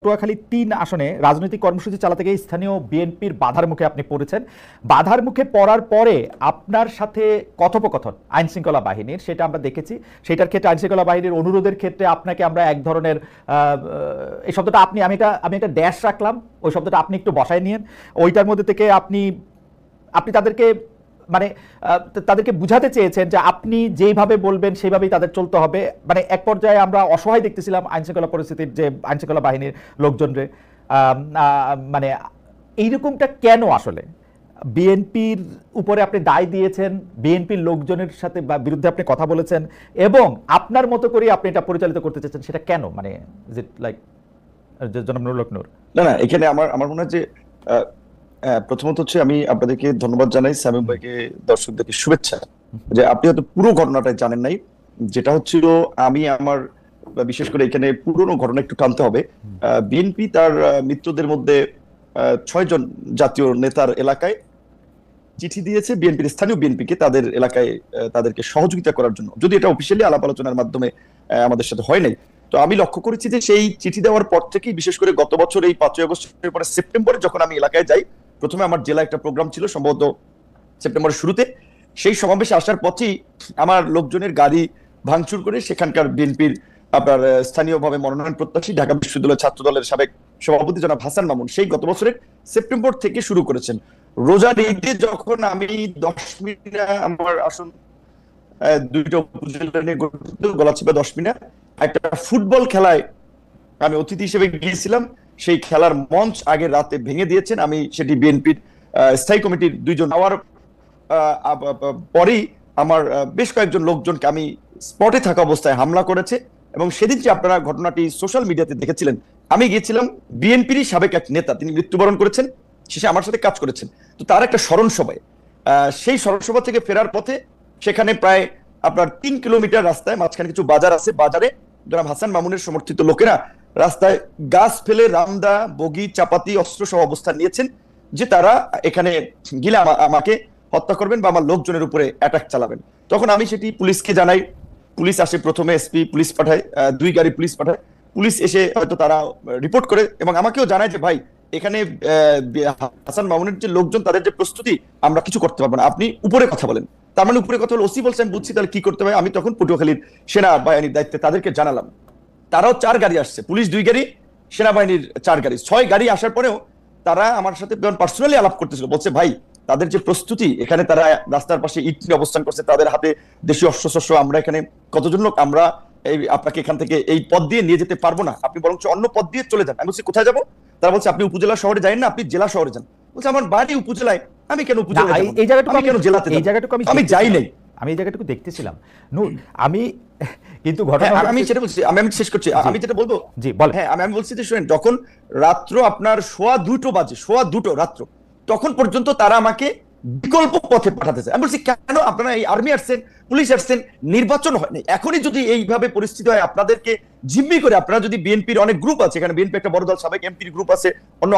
পটুয়াখালী ৩ আসনে রাজনৈতিক কর্মসূচি চালাতে গিয়ে স্থানীয় বিএনপির বাধার মুখে আপনি পড়েছেন। বাধার মুখে পড়ার পরে আপনার সাথে কথোপকথন আইন শৃঙ্খলা বাহিনীর, সেটা আমরা দেখেছি। সেটার ক্ষেত্রে আইন শৃঙ্খলা বাহিনীর অনুরোধের ক্ষেত্রে আপনাকে আমরা এক ধরনের এই শব্দটা আমি একটা ড্যাশ রাখলাম, ওই শব্দটা আপনি একটু বসায় নিয়েন। ওইটার মধ্যে থেকে আপনি তাদেরকে মানে তাদেরকে বুঝাতে চেয়েছেন যে আপনি যেইভাবে বলবেন সেইভাবেই তাদের চলতে হবে। মানে এক পর্যায়ে আমরা অসহায় দেখতেছিলাম আইন শৃঙ্খলা পরিস্থিতির, যে আইন শৃঙ্খলা বাহিনীর লোকজনরে। মানে এইরকমটা কেন আসলে? বিএনপির উপরে আপনি দায় দিয়েছেন, বিএনপির লোকজনের সাথে বা বিরুদ্ধে আপনি কথা বলেছেন, এবং আপনার মতো করে আপনি এটা পরিচালিত করতে চাচ্ছেন, সেটা কেন? মানে ইজ ইট লাইক জনাব নুরুল হক নূর? না, এখানে আমার মনে হয় যে প্রথমত হচ্ছে আমি আপনাদেরকে ধন্যবাদ জানাই, শামীম ভাইকে, দর্শকদেরকে শুভেচ্ছা যে আপনি হয়তো পুরো ঘটনাটাই জানেন নাই। যেটা হচ্ছিল, আমি আমার বিশেষ করে এখানে পুরনো ঘটনা একটু টানতে হবে। বিএনপি তার মিত্রদের মধ্যে 6 জন জাতীয় নেতার এলাকায় চিঠি দিয়েছে বিএনপির স্থানীয় বিএনপিকে, তাদের এলাকায় তাদেরকে সহযোগিতা করার জন্য, যদি এটা অফিসিয়ালি আলাপ আলোচনার মাধ্যমে আমাদের সাথে হয় নাই। তো আমি লক্ষ্য করেছি যে সেই চিঠি দেওয়ার পর থেকেই, বিশেষ করে গত বছর এই 5ই আগস্টের পরে সেপ্টেম্বরে যখন আমি এলাকায় যাই, প্রথমে আমার জেলা একটা প্রোগ্রাম ছিল সম্ভবত সেপ্টেম্বরের শুরুতে, সেই সমাবেশে আসার পথেই আমার লোকজনের গাড়ি ভাঙচুর করে সেখানকার বিএনপির আপনার স্থানীয়ভাবে মনোনয়ন প্রত্যাশী ঢাকা বিশ্ববিদ্যালয় ছাত্র দলের সাবেক সভাপতি জনাব হাসান মামুন সেই গত বছরের সেপ্টেম্বর থেকে শুরু করেছেন। রোজার ঈদে যখন আমি 10 মিনিট আমার আসন দুইটা উপজেলা নিয়ে গঠিত গলাচিপা 10 মিনিট একটা ফুটবল খেলায় আমি অতিথি হিসেবে গিয়েছিলাম, সেই খেলার মঞ্চ আগের রাতে ভেঙে দিয়েছেন। আমি সেটি বিএনপির স্থায়ী কমিটির 2 জন হওয়ার পরেই আমার বেশ কয়েকজন লোকজনকে আমি স্পটে থাকা অবস্থায় হামলা করেছে। এবং সেদিন যে আপনারা ঘটনাটি সোশ্যাল মিডিয়াতে দেখেছিলেন, আমি গিয়েছিলাম, বিএনপিরই সাবেক এক নেতা, তিনি মৃত্যুবরণ করেছেন, শেষে আমার সাথে কাজ করেছেন, তো তার একটা স্মরণ সভায়, সেই স্মরণ সভা থেকে ফেরার পথে সেখানে প্রায় আপনার 3 কিলোমিটার রাস্তায় মাঝখানে কিছু বাজার আছে, বাজারে জনাব হাসান মামুনের সমর্থিত লোকেরা রাস্তায় গাছ ফেলে রামদা, বগি, চাপাতি, অস্ত্র সহ অবস্থান নিয়েছেন যে তারা এখানে গিলে আমাকে হত্যা করবেন বা আমার লোকজনের উপরে অ্যাটাক চালাবেন। তখন আমি সেটি পুলিশকে জানাই, পুলিশ আসে, প্রথমে এসপি পুলিশ পাঠায়, 2 গাড়ি পুলিশ পাঠায়, পুলিশ এসে হয়তো তারা রিপোর্ট করে এবং আমাকেও জানায় যে ভাই এখানে হাসান মামুনের যে লোকজন, তাদের যে প্রস্তুতি, আমরা কিছু করতে পারবো না, আপনি উপরে কথা বলেন। তার মানে উপরে কথা হলো, ওসি বলছেন, বুঝছি, তাহলে কি করতে হবে। আমি তখন পটুয়াখালীর সেনাবাহিনীর দায়িত্বে তাদেরকে জানালাম, তারাও 4 গাড়ি আসছে, পুলিশ 2 গাড়ি, সেনাবাহিনীর 4 গাড়ি, 6 গাড়ি আসার পরেও তারা আমার সাথে পার্সোনালি আলাপ করতেছিল, বলছে ভাই তাদের যে প্রস্তুতি, এখানে তারা রাস্তার পাশে ইট নিয়ে অবস্থান করছে, তাদের হাতে দেশীয় অস্ত্রশস্ত্র, আমরা এখানে কতজন লোক, আমরা আপনাকে এখান থেকে এই পথ দিয়ে নিয়ে যেতে পারবো না, আপনি বরঞ্চ অন্য পথ দিয়ে চলে যান। আমি বলছি কোথায় যাবো? তারা বলছে আপনি উপজেলা শহরে যাই না, আপনি জেলা শহরে যান। বলছে আমার বাড়ি উপজেলায়, আমি কেন উপজেলায় যাব? এই জায়গাটুকু আমি কেন জেলাতে যাব? এই জায়গাটুকু আমি যাই নাই, আমি এই জায়গাটুকু দেখতেছিলাম নূর। আমি কিন্তু ঘটনা আমি যেটা বলছি, আমি শেষ করছি, আমি যেটা বলবো, জি বল। হ্যাঁ, আমি বলছি যে শুনেন, যখন রাত্র আপনার 2:15 বাজে, 2:15 রাত্র, তখন পর্যন্ত তারা আমাকে বিকল্প পথে পাঠাতেছে। আমি বলছি কেন? আপনারা এই আর্মি আসছেন, পুলিশ আসছেন, নির্বাচন হয়নি, এখনই যদি এইভাবে পরিস্থিতি হয়, আপনাদেরকে জিম্মি করে, আপনারা যদি বিএনপির অনেক গ্রুপ আছে, এখানে বিএনপি একটা বড় দল, সাবেক এমপির গ্রুপ আছে, অন্য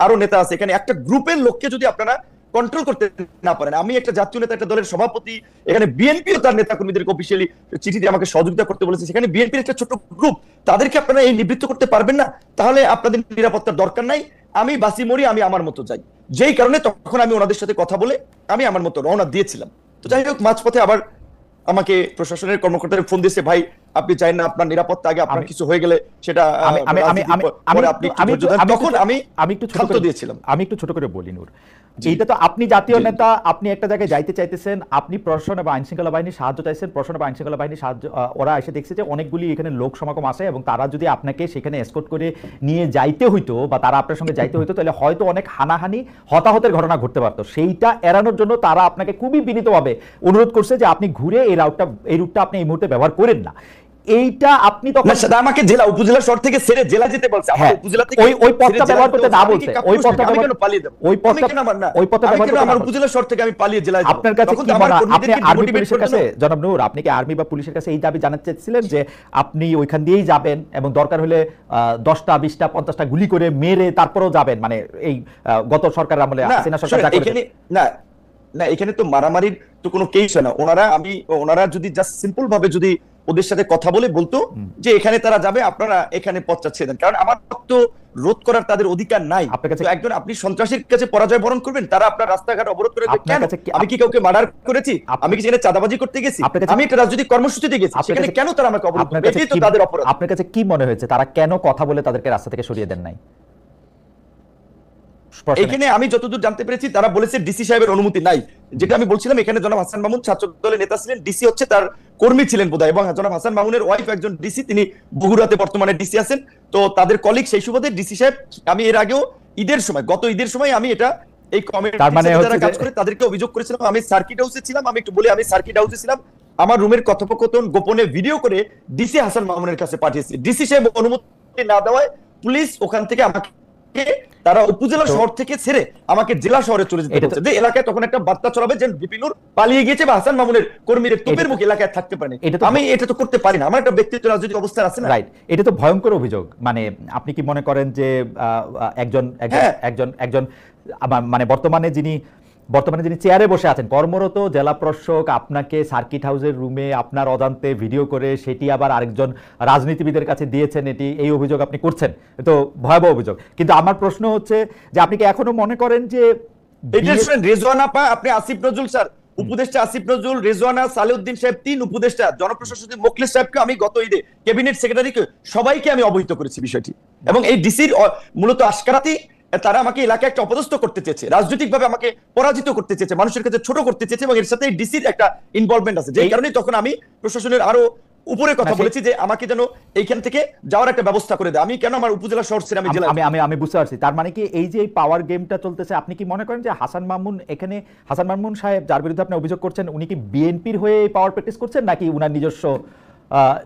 আরো নেতা আছে, এখানে একটা গ্রুপের লোককে যদি আপনারা কন্ট্রোল করতে না পারেন, আমি একটা জাতীয় নেতা, একটা দলের সভাপতি, এখানে বিএনপিও তার নেতা কর্মীদেরকে অফিসিয়ালি চিঠি দিয়ে আমাকে সহযোগিতা করতে বলেছে, সেখানে বিএনপির একটা ছোট গ্রুপ, তাদেরকে আপনারা এই নিবৃত্ত করতে পারবেন না, তাহলে আপনাদের নিরাপত্তার দরকার নাই, আমি বাসি মরি, আমি আমার মতো যাই। যেই কারণে তখন আমি ওনাদের সাথে কথা বলে আমি আমার মতো রওনা দিয়েছিলাম। তো যাই হোক, মাঝপথে আবার আমাকে প্রশাসনের কর্মকর্তারা ফোন দিয়েছে, ভাই আপনি চাই না, আপনার নিরাপত্তা আগে, আপনার কিছু হয়ে গেলে সেটা আমি একটু ছোট করে বলি নূর, এইটা তো আপনি জাতীয় নেতা, আপনি একটা জায়গায় যাইতে চাইতেছেন, আপনি প্রশাসন এবং আইন শৃঙ্খলা বাহিনীর সাহায্য চাইছেন, প্রশাসন এবং আইন শৃঙ্খলা বাহিনীর সাহায্য, ওরা এসে দেখছে যে অনেকগুলি এখানে লোক সমাগম আছে এবং তারা যদি আপনাকে সেখানে এসকর্ট করে নিয়ে যাইতে হইতো বা তারা আপনার সঙ্গে যাইতে হইতো, তাহলে হয়তো অনেক হানাহানি, হতাহতের ঘটনা ঘটতে পারতো। সেইটা এড়ানোর জন্য তারা আপনাকে খুবই বিনীতভাবে অনুরোধ করছে যে আপনি ঘুরে এই রুটটা আপনি এই মুহূর্তে ব্যবহার করেন না। এইটা আপনি তখন আমাকে জেলা উপজেলা শহর থেকে ছেড়ে জেলা যেতে বলছে, উপজেলা থেকে ওই পথটা ব্যবহার করতে না বলছে, ওই পথটা আমি কেন পালিয়ে যাব? ওই পথটা ব্যবহার করতে আমার উপজেলা শহর থেকে আমি পালিয়ে জেলায় যাব? আপনার কাছে কি মনে হয়, আপনি আর্মি পুলিশের কাছে, জনাব নূর, আপনি কি আর্মি বা পুলিশের কাছে এই দাবি জানাতে চাইছিলেন যে আপনি ওইখান দিয়েই যাবেন এবং দরকার হলে 10টা 20টা 50টা গুলি করে মেরে তারপরেও যাবেন? মানে এই গত সরকারের আমলে হাসিনা সরকার যা করেছে। না, এখানে তো মারামারির তো কোনো কেস হয় না। ওনারা যদি জাস্ট সিম্পল ভাবে যদি ওদের সাথে কথা বলে বলতো যে এখানে তারা যাবে, আপনারা এখানে পথটা ছেড়ে দেন, কারণ আমার তো রোধ করার তাদের অধিকার নাই। তো একজন আপনি সন্ত্রাসীর কাছে পরাজয় বরণ করবেন, তারা আপনার রাস্তাঘাট অবরোধ করে দেবে কেন? আমি কি কাউকে মার্ডার করেছি? আমি কি সেখানে চাঁদাবাজি করতে গেছি? আমি একটা রাজনৈতিক কর্মসূচিতে গেছি, সেখানে কেন তারা আমাকে অবরোধ করবে? এটাই তো তাদের অপরাধ। আপনার কাছে কি মনে হয়েছে তারা কেন কথা বলে তাদেরকে রাস্তা থেকে সরিয়ে দেন নাই? এখানে আমি যতদূর জানতে পেরেছি তারা বলেছে ডিসি সাহেবের অনুমতি নাই। যেটা আমি বলছিলাম, এখানে জনাব হাসান মামুন ছাত্র দলের নেতা ছিলেন, ডিসি হচ্ছে তার কর্মী ছিলেন বোধহয়, এবং জনাব হাসান মামুনের ওয়াইফ একজন ডিসি, তিনি বগুড়াতে বর্তমানে ডিসি আছেন। তো তাদের কলিগ, সেই সুবাদে ডিসি সাহেব, আমি এর আগেও ঈদের সময়, গত ঈদের সময় আমি এটা এই কমিটিতে যারা কাজ করে তাদেরকে অভিযোগ করেছিলাম। আমি সার্কিট হাউসে ছিলাম, আমি একটু বলি, আমি সার্কিট হাউসে ছিলাম, আমার রুমের কথোপকথন গোপনে ভিডিও করে ডিসি হাসান মামুনের কাছে পাঠিয়েছি। ডিসি সাহেব অনুমতি না দেওয়ায় পুলিশ ওখান থেকে আমাকে, তারা উপজেলা শহর থেকে ছেড়ে আমাকে জেলা শহরে চলে যেতে বলছে, যে এলাকায় তখন একটা বার্তা ছড়াবে যে বিপিনুর পালিয়ে গিয়েছে বা হাসান মামুনের কর্মীদের তোপের মুখে এলাকায় থাকতে পারেনি। আমি এটা তো করতে পারি না, আমার একটা ব্যক্তিগত রাজনৈতিক অবস্থা আছে না। রাইট, এটা তো ভয়ঙ্কর অভিযোগ। মানে আপনি কি মনে করেন যে একজন একজন একজন মানে বর্তমানে যিনি চেয়ারে বসে আছেন, কর্মরত জেলা প্রশাসক আপনাকে সার্কিট হাউসের রুমে আপনার অজান্তে ভিডিও করে সেটি আবার আরেকজন রাজনীতিবিদের কাছে দিয়েছেন, এই অভিযোগ আপনি করছেন, তো ভয়াবহ অভিযোগ। কিন্তু আমার প্রশ্ন হচ্ছে যে আপনি কি এখনো মনে করেন যে রেজওয়ানা পা, আপনি আসিফ নজরুল স্যার, উপদেষ্টা আসিফ নজরুল, রেজওয়ানা, সালেউদ্দিন সাহেব, 3 উপদেষ্টা, জনপ্রশাসক মোখলেস সাহেবকে আমি গত ঈদে, ক্যাবিনেট সেক্রেটারিকে, সবাইকে আমি অবহিত করেছি বিষয়টি। এবং এই ডিসির মূলত আশকারাতি, তারা আমাকে এলাকায় একটা অপদস্থ করতে চেয়েছে, রাজনৈতিকভাবে আমাকে পরাজিত করতে চেয়েছে, মানুষের কাছে ছোট করতে চেয়েছে, এবং এর সাথে ডিসির একটা ইনভলভমেন্ট আছে, যে কারণে তখন আমি প্রশাসনের আরো উপরে কথা বলেছি যে আমাকে যেন এইখান থেকে যাওয়ার একটা ব্যবস্থা করে দেয়। আমি কেন আমার উপজেলা শহর ছেড়ে আমি জেলা, আমি বুঝতে পারছি। তার মানে কি এই যে পাওয়ার গেমটা চলতেছে, আপনি কি মনে করেন যে হাসান মামুন সাহেব যার বিরুদ্ধে আপনি অভিযোগ করছেন, উনি কি বিএনপির হয়ে পাওয়ার প্র্যাকটিস করছেন, নাকি উনার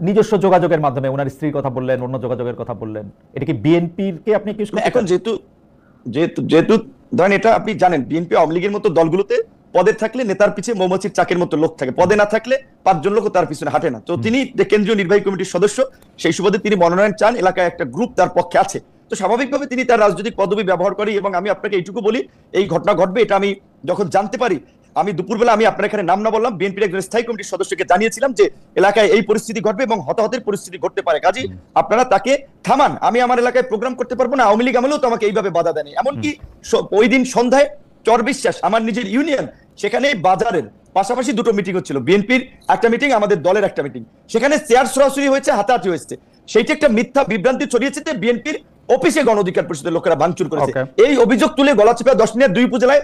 নিজস্ব যোগাযোগের মাধ্যমে, উনার স্ত্রীর কথা বললেন, অন্য যোগাযোগের কথা বললেন, এটা কি বিএনপির কে আপনি একিউজ করছেন? এখন যেহেতু ধরেন, এটা আপনি জানেন, বিএনপি আওয়ামী লীগের মতো দলগুলোতে পদে থাকলে নেতার পিছে মৌমাছির চাকের মতো লোক থাকে, পদে না থাকলে 5 জন লোক তার পিছনে হাঁটে না। তো তিনি কেন্দ্রীয় নির্বাহী কমিটির সদস্য, সেই সুবাদে তিনি মনোনয়ন চান, এলাকায় একটা গ্রুপ তার পক্ষে আছে, তো স্বাভাবিকভাবে তিনি তার রাজনৈতিক পদবি ব্যবহার করেন। এবং আমি আপনাকে এইটুকু বলি, এই ঘটনা ঘটবে এটা আমি যখন জানতে পারি, আমি দুপুরবেলা, আমি আপনার এখানে নাম না বললাম, বিএনপির একজন স্থায়ী কমিটির সদস্যকে জানিয়েছিলাম যে এলাকায় এই পরিস্থিতি ঘটবে এবং হতাহতের পরিস্থিতি ঘটতে পারে, কাজী আপনারা তাকে থামান, আমি আমার এলাকায় প্রোগ্রাম করতে পারবো না। আওয়ামী লীগ আমলেও তো আমাকে এইভাবে বাধা দেয়নি। এমনকি ওই দিন সন্ধ্যায় চরবিশ্বাস, আমার নিজের ইউনিয়ন, সেখানে বাজারের পাশাপাশি 2টো মিটিং হচ্ছিল, বিএনপির একটা মিটিং, আমাদের দলের একটা মিটিং, সেখানে চেয়ার সরাসরি হয়েছে, হাতাহাতি হয়েছে, সেইটা একটা মিথ্যা বিভ্রান্তি ছড়িয়েছে যে বিএনপির অফিসে গণ অধিকার পরিষদের লোকেরা ভাঙচুর করেছে। এই অভিযোগ তুলে গলাচিপা 10 মিনিট 2 উপজেলায়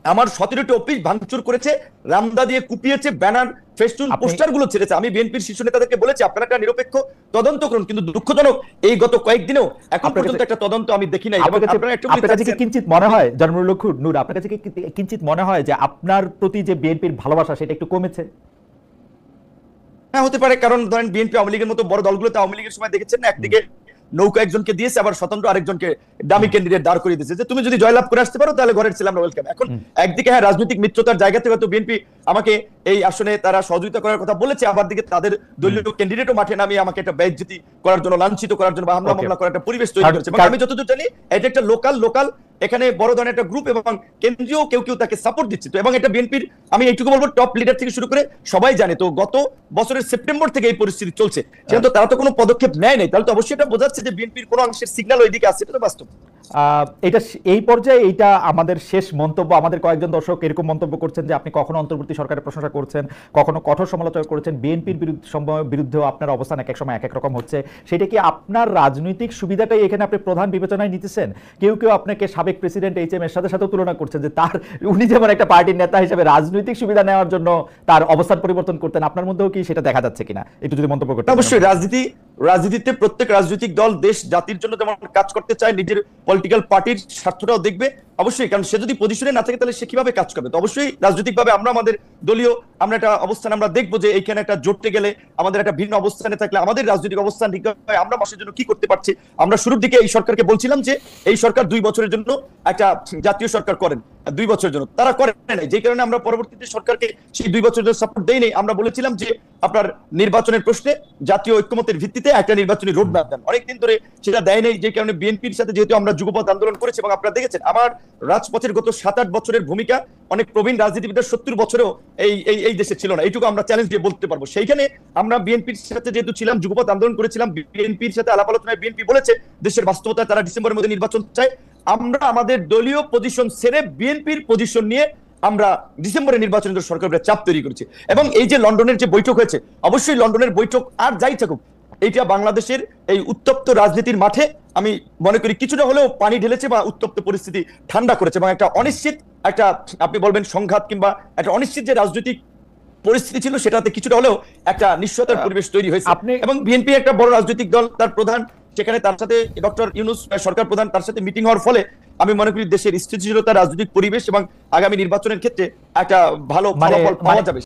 আমার 17টি অফিস ভাঙচুর করেছে, রামদা দিয়ে কুপিয়েছে, ব্যানার, ফেস্টুন, পোস্টার গুলো ছেড়েছে। আমি বিএনপির শীর্ষ নেতাদেরকে বলেছি আপনারা একটা নিরপেক্ষ তদন্ত করুন, কিন্তু দুঃখজনক এই গত কয়েকদিনেও এখন পর্যন্ত একটা তদন্ত আমি দেখি নাই। আপনার কাছে কি কিঞ্চিত মনে হয়, জন্মুল নূর, আপনার কাছে কি কিঞ্চিত মনে হয় যে আপনার প্রতি যে বিএনপির ভালোবাসা সেটা একটু কমেছে? হ্যাঁ, হতে পারে, কারণ ধরেন বিএনপি আওয়ামী লীগের মতো বড় দলগুলোতে আওয়ামী লীগের সময় দেখেছেন না, একদিকে নৌকা একজনকে দিয়েছে, আবার স্বতন্ত্র আরেকজনকে ডামি ক্যান্ডিডেট দাঁড় করিয়ে দিয়েছে যে তুমি যদি জয়লাভ করে আসতে পারো তাহলে ঘরের ছিলাম ওয়েলকাম। এখন একদিকে হ্যাঁ, রাজনৈতিক মিত্রতার জায়গা থেকে হয়তো বিএনপি আমাকে এই আসনে তারা সহযোগিতা করার কথা বলেছে, আবার দিকে তাদের দলীয় ক্যান্ডিডেটও মাঠে নামিয়ে আমাকে একটা বেইজ্জতি করার জন্য, লাঞ্ছিত করার জন্য বা হামলা মামলা করার একটা পরিবেশ তৈরি করেছে। এবং আমি যতদূর জানি এটা একটা লোকাল এখানে বড় ধরনের একটা গ্রুপ এবং কেন্দ্রীয় কেউ তাকে সাপোর্ট দিচ্ছে। তো এবং এটা বিএনপির, আমি এইটুকু বলবো, টপ লিডার থেকে শুরু করে সবাই জানে। তো গত বছরের সেপ্টেম্বর থেকে এই পরিস্থিতি চলছে, যেহেতু তারা তো কোনো পদক্ষেপ নেয় নাই, তাহলে তো অবশ্যই এটা বোঝাচ্ছে যে বিএনপির কোনো অংশের সিগন্যাল ওইদিকে আছে, এটা তো বাস্তব। এটা এই পর্যায়ে এইটা আমাদের শেষ মন্তব্য। আমাদের কয়েকজন দর্শক এরকম মন্তব্য করছেন যে আপনি কখনো অন্তর্বর্তী সরকারের প্রশংসা করছেন, কখনো কঠোর সমালোচনা করেছেন, বিএনপির বিরুদ্ধেও আপনার অবস্থান এক এক সময় এক এক রকম হচ্ছে। সেটা কি আপনার রাজনৈতিক সুবিধাটাই এখানে আপনি প্রধান বিবেচনায় নিতেছেন? কেউ আপনাকে সাবেক প্রেসিডেন্ট এইচএম এর সাথে তুলনা করছেন যে উনি যেমন একটা পার্টির নেতা হিসেবে রাজনৈতিক সুবিধা নেওয়ার জন্য তার অবস্থান পরিবর্তন করতেন, আপনার মধ্যেও কি সেটা দেখা যাচ্ছে কিনা একটু যদি মন্তব্য করতেন। অবশ্যই রাজনীতিতে প্রত্যেক রাজনৈতিক দল দেশ জাতির জন্য যেমন কাজ করতে চায়, নিজের পলিটিক্যাল পার্টির স্বার্থটাও দেখবে অবশ্যই, কারণ সে যদি পজিশনে না থাকে তাহলে সে কিভাবে কাজ করবে। তো অবশ্যই রাজনৈতিকভাবে আমরা আমাদের দলীয় আমরা একটা অবস্থান আমরা দেখবো যে এইখানে একটা জোটতে গেলে আমাদের একটা ভিন্ন অবস্থানে থাকলে আমাদের রাজনৈতিক অবস্থান ঠিক হয়, আমরা মাসের জন্য কি করতে পারছি। আমরা শুরুর দিকে এই সরকারকে বলছিলাম যে এই সরকার 2 বছরের জন্য একটা জাতীয় সরকার করেন, 2 বছরের জন্য তারা করেন নাই, যে কারণে আমরা পরবর্তীতে সরকারকে সেই 2 বছরের জন্য সাপোর্ট দেই নাই। আমরা বলেছিলাম যে আপনার নির্বাচনের প্রশ্নে জাতীয় ঐক্যমতের ভিত্তিতে একটা নির্বাচনী রোড ম্যাপ দেন, অনেকদিন ধরে সেটা দেয় নাই, যে কারণে বিএনপির সাথে যেহেতু আমরা যুগপৎ আন্দোলন করেছি এবং আপনারা দেখেছেন আমার রাজপথের গত 7-8 বছরের ভূমিকা অনেক প্রবীণ রাজনীতিবিদদের 70 বছরেও এই এই এই দেশে ছিল না, এইটুকু আমরা চ্যালেঞ্জ দিয়ে বলতে পারবো। সেইখানে আমরা বিএনপির সাথে যেহেতু ছিলাম, যুগপৎ আন্দোলন করেছিলাম, বিএনপির সাথে আলাপ আলোচনায় বিএনপি বলেছে দেশের বাস্তবতায় তারা ডিসেম্বরের মধ্যে নির্বাচন চায়। আমরা আমাদের দলীয় পজিশন ছেড়ে বিএনপির পজিশন নিয়ে আমরা ডিসেম্বরে নির্বাচনের জন্য সরকারের চাপ তৈরি করেছি। এবং এই যে লন্ডনের যে বৈঠক হয়েছে, অবশ্যই লন্ডনের বৈঠক আর যাই থাকুক, এইটা বাংলাদেশের এই উত্তপ্ত রাজনীতির মাঠে আমি মনে করি কিছুটা হলেও পানি ঢেলেছে বা উত্তপ্ত পরিস্থিতি ঠান্ডা করেছে, এবং একটা অনিশ্চিত, একটা আপনি বলবেন সংঘাত কিংবা একটা অনিশ্চিত যে রাজনৈতিক পরিস্থিতি ছিল, সেটাতে কিছুটা হলেও একটা নিশ্চয়তার পরিবেশ তৈরি হয়েছে। এবং বিএনপি একটা বড় রাজনৈতিক দল, তার প্রধান সেখানে, তার সাথে ডক্টর ইউনূস সরকার প্রধান, তার সাথে মিটিং হওয়ার ফলে আমি মনে করি দেশের স্থিতিশীলতা, রাজনৈতিক পরিবেশ এবং আগামী নির্বাচনের ক্ষেত্রে একটা ভালো ফলাফল পাওয়া যাবে।